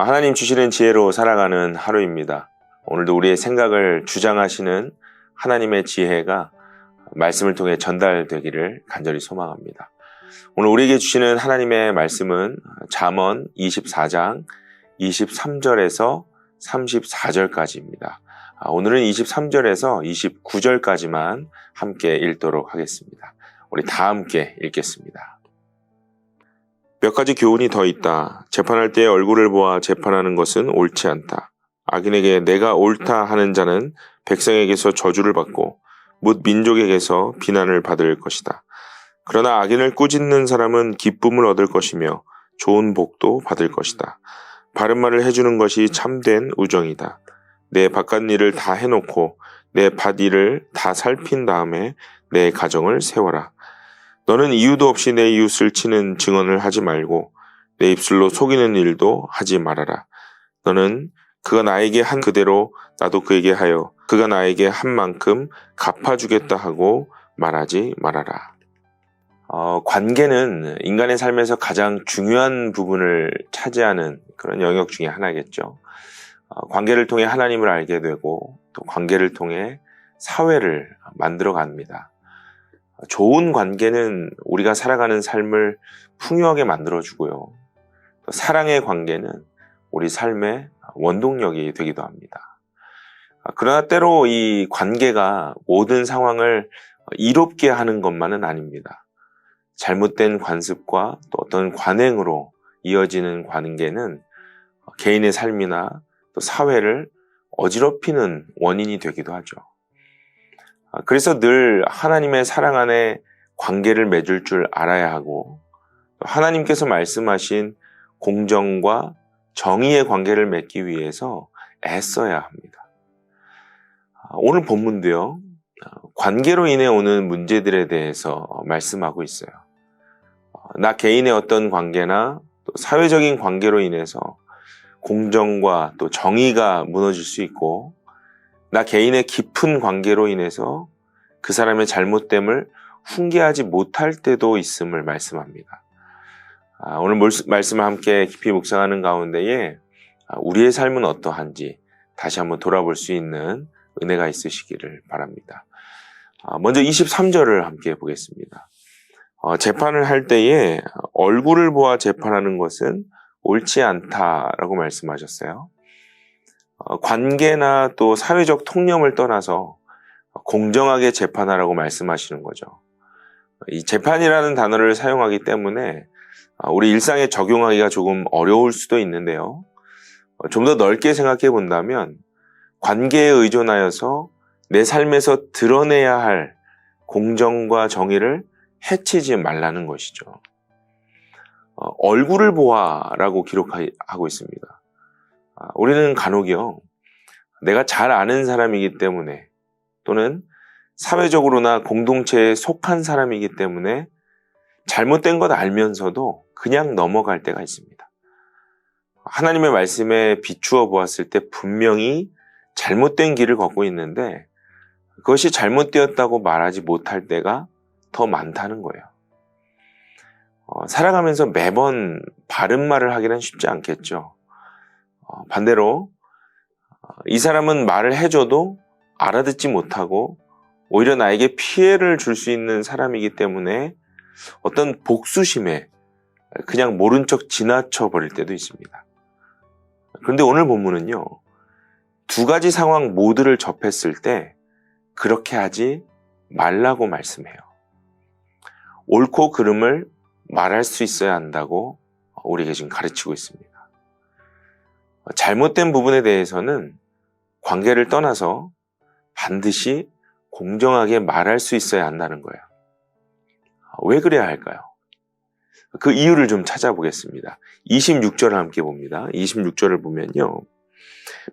하나님 주시는 지혜로 살아가는 하루입니다. 오늘도 우리의 생각을 주장하시는 하나님의 지혜가 말씀을 통해 전달되기를 간절히 소망합니다. 오늘 우리에게 주시는 하나님의 말씀은 잠언 24장 23절에서 34절까지입니다. 오늘은 23절에서 29절까지만 함께 읽도록 하겠습니다. 우리 다 함께 읽겠습니다. 몇 가지 교훈이 더 있다. 재판할 때 얼굴을 보아 재판하는 것은 옳지 않다. 악인에게 내가 옳다 하는 자는 백성에게서 저주를 받고 뭇 민족에게서 비난을 받을 것이다. 그러나 악인을 꾸짖는 사람은 기쁨을 얻을 것이며 좋은 복도 받을 것이다. 바른 말을 해주는 것이 참된 우정이다. 내 바깥 일을 다 해놓고 내 밭 일을 다 살핀 다음에 내 가정을 세워라. 너는 이유도 없이 내 이웃을 치는 증언을 하지 말고 내 입술로 속이는 일도 하지 말아라. 너는 그가 나에게 한 그대로 나도 그에게 하여 그가 나에게 한 만큼 갚아주겠다 하고 말하지 말아라. 관계는 인간의 삶에서 가장 중요한 부분을 차지하는 그런 영역 중에 하나겠죠. 관계를 통해 하나님을 알게 되고 또 관계를 통해 사회를 만들어 갑니다. 좋은 관계는 우리가 살아가는 삶을 풍요하게 만들어주고요. 또 사랑의 관계는 우리 삶의 원동력이 되기도 합니다. 그러나 때로 이 관계가 모든 상황을 이롭게 하는 것만은 아닙니다. 잘못된 관습과 또 어떤 관행으로 이어지는 관계는 개인의 삶이나 또 사회를 어지럽히는 원인이 되기도 하죠. 그래서 늘 하나님의 사랑 안에 관계를 맺을 줄 알아야 하고 하나님께서 말씀하신 공정과 정의의 관계를 맺기 위해서 애써야 합니다. 오늘 본문도요, 관계로 인해 오는 문제들에 대해서 말씀하고 있어요. 나 개인의 어떤 관계나 또 사회적인 관계로 인해서 공정과 또 정의가 무너질 수 있고 나 개인의 깊은 관계로 인해서 그 사람의 잘못됨을 훈계하지 못할 때도 있음을 말씀합니다. 오늘 말씀을 함께 깊이 묵상하는 가운데에 우리의 삶은 어떠한지 다시 한번 돌아볼 수 있는 은혜가 있으시기를 바랍니다. 먼저 23절을 함께 보겠습니다. 재판을 할 때에 얼굴을 보아 재판하는 것은 옳지 않다라고 말씀하셨어요. 관계나 또 사회적 통념을 떠나서 공정하게 재판하라고 말씀하시는 거죠. 이 재판이라는 단어를 사용하기 때문에 우리 일상에 적용하기가 조금 어려울 수도 있는데요. 좀 더 넓게 생각해 본다면 관계에 의존하여서 내 삶에서 드러내야 할 공정과 정의를 해치지 말라는 것이죠. 얼굴을 보아라고 기록하고 있습니다. 우리는 간혹이요, 내가 잘 아는 사람이기 때문에 또는 사회적으로나 공동체에 속한 사람이기 때문에 잘못된 것 알면서도 그냥 넘어갈 때가 있습니다. 하나님의 말씀에 비추어 보았을 때 분명히 잘못된 길을 걷고 있는데 그것이 잘못되었다고 말하지 못할 때가 더 많다는 거예요. 살아가면서 매번 바른 말을 하기는 쉽지 않겠죠. 반대로 이 사람은 말을 해줘도 알아듣지 못하고 오히려 나에게 피해를 줄 수 있는 사람이기 때문에 어떤 복수심에 그냥 모른 척 지나쳐 버릴 때도 있습니다. 그런데 오늘 본문은요, 두 가지 상황 모두를 접했을 때 그렇게 하지 말라고 말씀해요. 옳고 그름을 말할 수 있어야 한다고 우리에게 지금 가르치고 있습니다. 잘못된 부분에 대해서는 관계를 떠나서 반드시 공정하게 말할 수 있어야 한다는 거예요. 왜 그래야 할까요? 그 이유를 좀 찾아보겠습니다. 26절을 함께 봅니다. 26절을 보면요,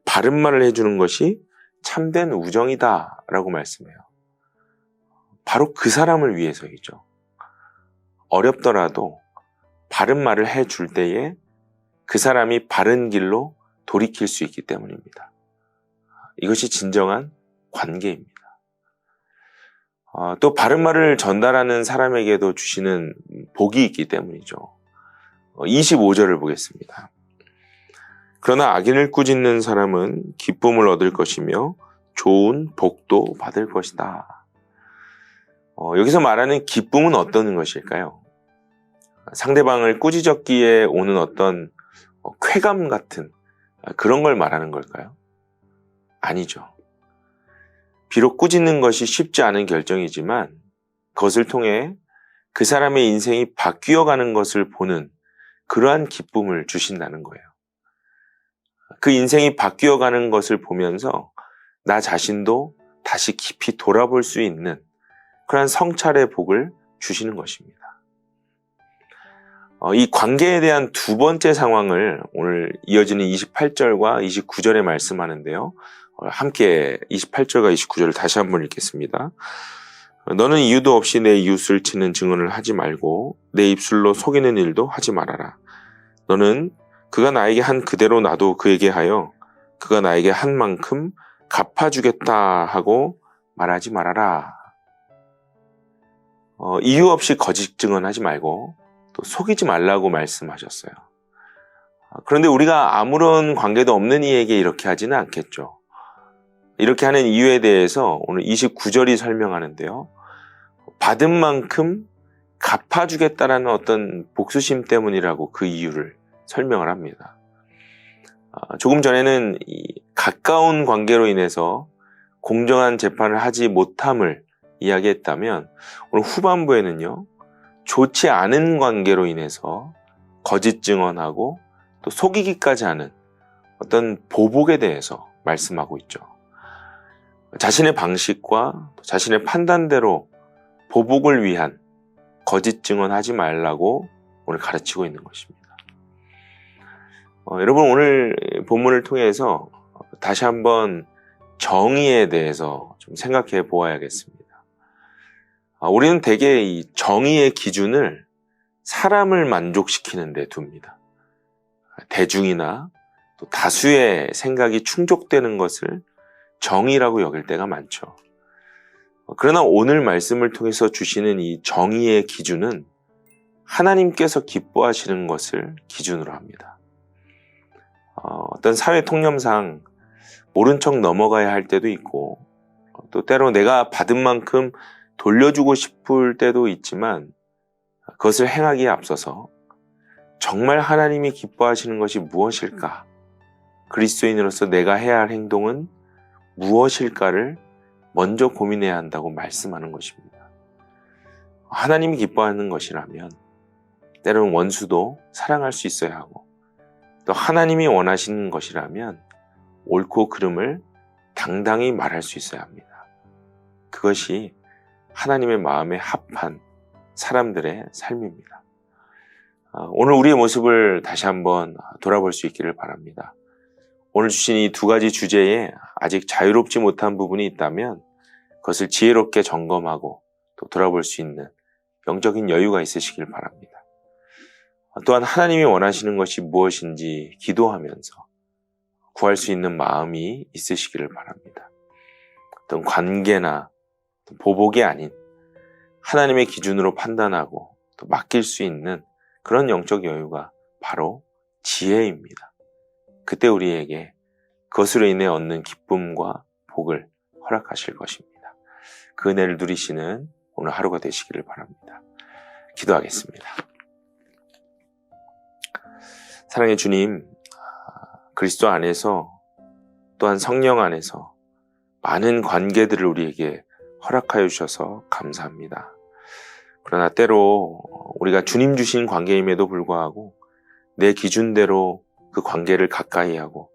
바른 말을 해주는 것이 참된 우정이다 라고 말씀해요. 바로 그 사람을 위해서이죠. 어렵더라도 바른 말을 해줄 때에 그 사람이 바른 길로 돌이킬 수 있기 때문입니다. 이것이 진정한 관계입니다. 또 바른 말을 전달하는 사람에게도 주시는 복이 있기 때문이죠. 25절을 보겠습니다. 그러나 악인을 꾸짖는 사람은 기쁨을 얻을 것이며 좋은 복도 받을 것이다. 여기서 말하는 기쁨은 어떤 것일까요? 상대방을 꾸짖었기에 오는 어떤 쾌감 같은 그런 걸 말하는 걸까요? 아니죠. 비록 꾸짖는 것이 쉽지 않은 결정이지만 그것을 통해 그 사람의 인생이 바뀌어가는 것을 보는 그러한 기쁨을 주신다는 거예요. 그 인생이 바뀌어가는 것을 보면서 나 자신도 다시 깊이 돌아볼 수 있는 그러한 성찰의 복을 주시는 것입니다. 이 관계에 대한 두 번째 상황을 오늘 이어지는 28절과 29절에 말씀하는데요. 함께 28절과 29절을 다시 한번 읽겠습니다. 너는 이유도 없이 내 이웃을 치는 증언을 하지 말고 내 입술로 속이는 일도 하지 말아라. 너는 그가 나에게 한 그대로 나도 그에게 하여 그가 나에게 한 만큼 갚아주겠다 하고 말하지 말아라. 이유 없이 거짓 증언하지 말고 또 속이지 말라고 말씀하셨어요. 그런데 우리가 아무런 관계도 없는 이에게 이렇게 하지는 않겠죠. 이렇게 하는 이유에 대해서 오늘 29절이 설명하는데요. 받은 만큼 갚아주겠다라는 어떤 복수심 때문이라고 그 이유를 설명을 합니다. 조금 전에는 이 가까운 관계로 인해서 공정한 재판을 하지 못함을 이야기했다면 오늘 후반부에는요. 좋지 않은 관계로 인해서 거짓 증언하고 또 속이기까지 하는 어떤 보복에 대해서 말씀하고 있죠. 자신의 방식과 자신의 판단대로 보복을 위한 거짓 증언하지 말라고 오늘 가르치고 있는 것입니다. 여러분 오늘 본문을 통해서 다시 한번 정의에 대해서 좀 생각해 보아야겠습니다. 우리는 대개 이 정의의 기준을 사람을 만족시키는 데 둡니다. 대중이나 또 다수의 생각이 충족되는 것을 정의라고 여길 때가 많죠. 그러나 오늘 말씀을 통해서 주시는 이 정의의 기준은 하나님께서 기뻐하시는 것을 기준으로 합니다. 어떤 사회 통념상 모른 척 넘어가야 할 때도 있고 또 때로 내가 받은 만큼 돌려주고 싶을 때도 있지만 그것을 행하기에 앞서서 정말 하나님이 기뻐하시는 것이 무엇일까? 그리스도인으로서 내가 해야 할 행동은 무엇일까를 먼저 고민해야 한다고 말씀하는 것입니다. 하나님이 기뻐하는 것이라면 때로는 원수도 사랑할 수 있어야 하고 또 하나님이 원하시는 것이라면 옳고 그름을 당당히 말할 수 있어야 합니다. 그것이 하나님의 마음에 합한 사람들의 삶입니다. 오늘 우리의 모습을 다시 한번 돌아볼 수 있기를 바랍니다. 오늘 주신 이 두 가지 주제에 아직 자유롭지 못한 부분이 있다면 그것을 지혜롭게 점검하고 또 돌아볼 수 있는 영적인 여유가 있으시길 바랍니다. 또한 하나님이 원하시는 것이 무엇인지 기도하면서 구할 수 있는 마음이 있으시기를 바랍니다. 어떤 관계나 보복이 아닌 하나님의 기준으로 판단하고 또 맡길 수 있는 그런 영적 여유가 바로 지혜입니다. 그때 우리에게 그것으로 인해 얻는 기쁨과 복을 허락하실 것입니다. 그 은혜를 누리시는 오늘 하루가 되시기를 바랍니다. 기도하겠습니다. 사랑의 주님, 그리스도 안에서 또한 성령 안에서 많은 관계들을 우리에게 허락하여 주셔서 감사합니다. 그러나 때로 우리가 주님 주신 관계임에도 불구하고 내 기준대로 그 관계를 가까이 하고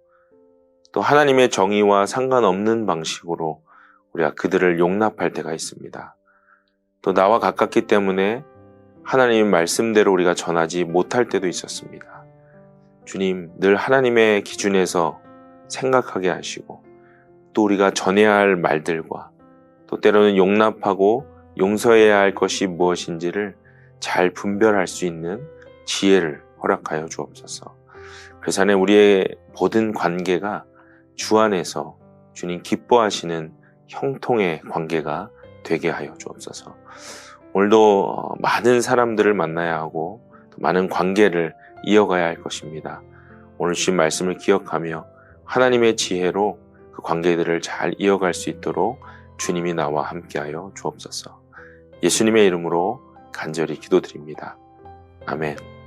또 하나님의 정의와 상관없는 방식으로 우리가 그들을 용납할 때가 있습니다. 또 나와 가깝기 때문에 하나님의 말씀대로 우리가 전하지 못할 때도 있었습니다. 주님, 늘 하나님의 기준에서 생각하게 하시고 또 우리가 전해야 할 말들과 또 때로는 용납하고 용서해야 할 것이 무엇인지를 잘 분별할 수 있는 지혜를 허락하여 주옵소서. 그래서 안에 우리의 모든 관계가 주 안에서 주님 기뻐하시는 형통의 관계가 되게 하여 주옵소서. 오늘도 많은 사람들을 만나야 하고 또 많은 관계를 이어가야 할 것입니다. 오늘 주신 말씀을 기억하며 하나님의 지혜로 그 관계들을 잘 이어갈 수 있도록 주님이 나와 함께하여 주옵소서. 예수님의 이름으로 간절히 기도드립니다. 아멘.